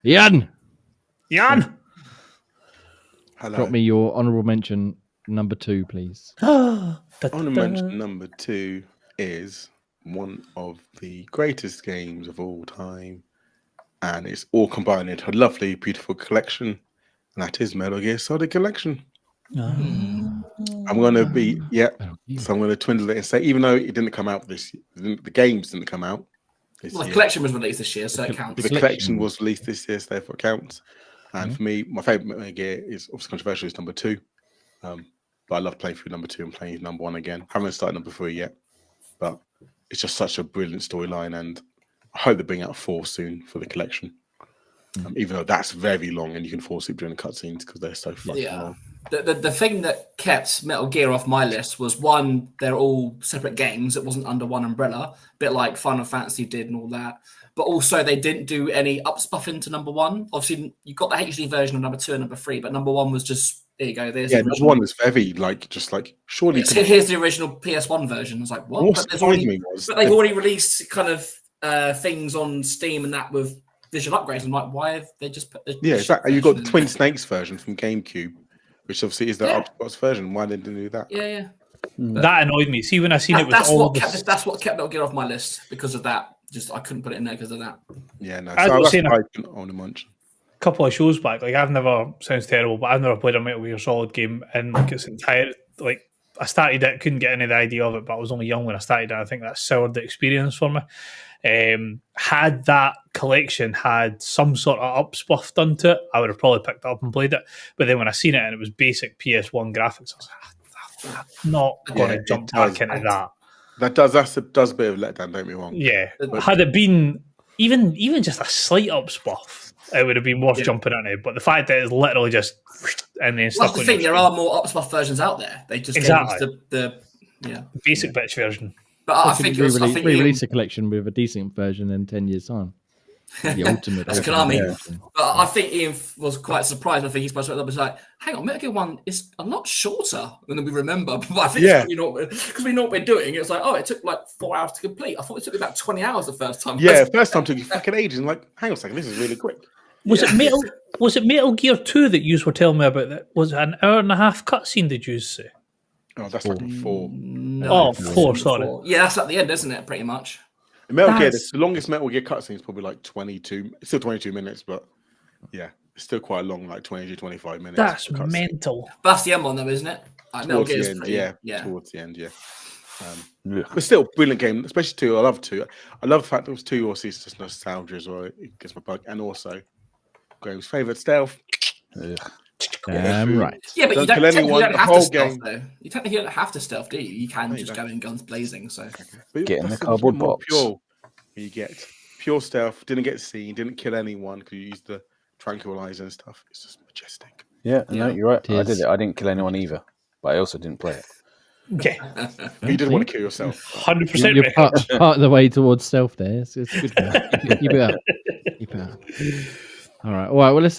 Ian! Hello. Drop me your honourable mention number 2, please. Honourable mention number 2 is one of the greatest games of all time, and it's all combined into a lovely, beautiful collection, and that is Metal Gear Solid Collection. I'm going to be, so I'm going to twindle it and say, even though it didn't come out this year, the games didn't come out this year. The collection was released this year, so it counts. The collection was released this year, so therefore it counts. And for me, my favourite Metal Gear is obviously controversial, is number 2. But I love playing through number 2 and playing number 1 again. Haven't started number 3 yet, but it's just such a brilliant storyline, and I hope they bring out 4 soon for the collection. Even though that's very long and you can fall asleep during the cutscenes because they're so fucking long. The thing that kept Metal Gear off my list was, one, they're all separate games. It wasn't under one umbrella, a bit like Final Fantasy did and all that. But also, they didn't do any upspuff into number 1. Obviously, you got the HD version of number 2 and number 3, but number 1 was just, there you go. There's number 1 was very, surely. Here's the original PS1 version. I was like, what? But they've already released kind of things on Steam and that with visual upgrades. I'm like, why have they just put the exactly. You've got the Twin Snakes version from GameCube, which obviously is the Xbox version. Why didn't they do that? Yeah. That annoyed me. See, when I seen it was that's what kept Metal Gear off my list because of that. Just I couldn't put it in there because of that. Yeah, no. I was saying a couple of shows back. Like, I've never, sounds terrible, but I've never played a Metal Gear Solid game in its entire. Like, I started it, couldn't get any of the idea of it, but I was only young when I started it. I think that soured the experience for me. Had that collection had some sort of upspuff done to it, I would have probably picked it up and played it. But then when I seen it and it was basic PS1 graphics, I was like, I'm not going to jump back into that. That does a bit of a letdown, don't get me wrong. Yeah, had it been even just a slight upspuff, it would have been worth jumping into. But the fact that it's literally just and then stuck. That's the thing. There are more upspuff versions out there. They just gave us the basic bitch version. But I think re-release a collection with a decent version in 10 years' time. The ultimate. That's Konami. Yeah. But I think Ian was quite surprised. I think he's supposed to be like, hang on, Metal Gear 1 is a lot shorter than we remember. But I think because we know what we're doing. It's like, it took like 4 hours to complete. I thought it took about 20 hours the first time. Yeah, first time took you fucking ages. I'm like, hang on a second, this is really quick. Was it Metal Gear 2 that you were telling me about? That was it an hour and a half cutscene? Did you say? Oh, that's like 4. No, 4. Sorry. Yeah, that's at the end, isn't it? Pretty much. Metal Gear, the longest Metal Gear cutscene is probably like 22. It's still 22 minutes, but yeah, it's still quite a long, like 20 to 25 minutes. That's mental. But that's the end one, though, isn't it? Towards the end, towards the end, yeah. But still, brilliant game, especially 2. I love 2. I love the fact that it was 2. Also, it's just nostalgia as well. It gets my bug, and also Graham's favorite stealth. Right. Yeah, but you don't have to stealth, though. You technically don't have to stealth, do you? You can just go in guns blazing. So get in the cardboard box. Pure. You get pure stealth. Didn't get seen. Didn't kill anyone because you used the tranquilizer and stuff. It's just majestic. Yeah, no, you're right. I did it. I didn't kill anyone either, but I also didn't play it. Okay. You didn't want to kill yourself. 100%. You're part of the way towards stealth there. It's good. Keep it up. All right. Well, let's.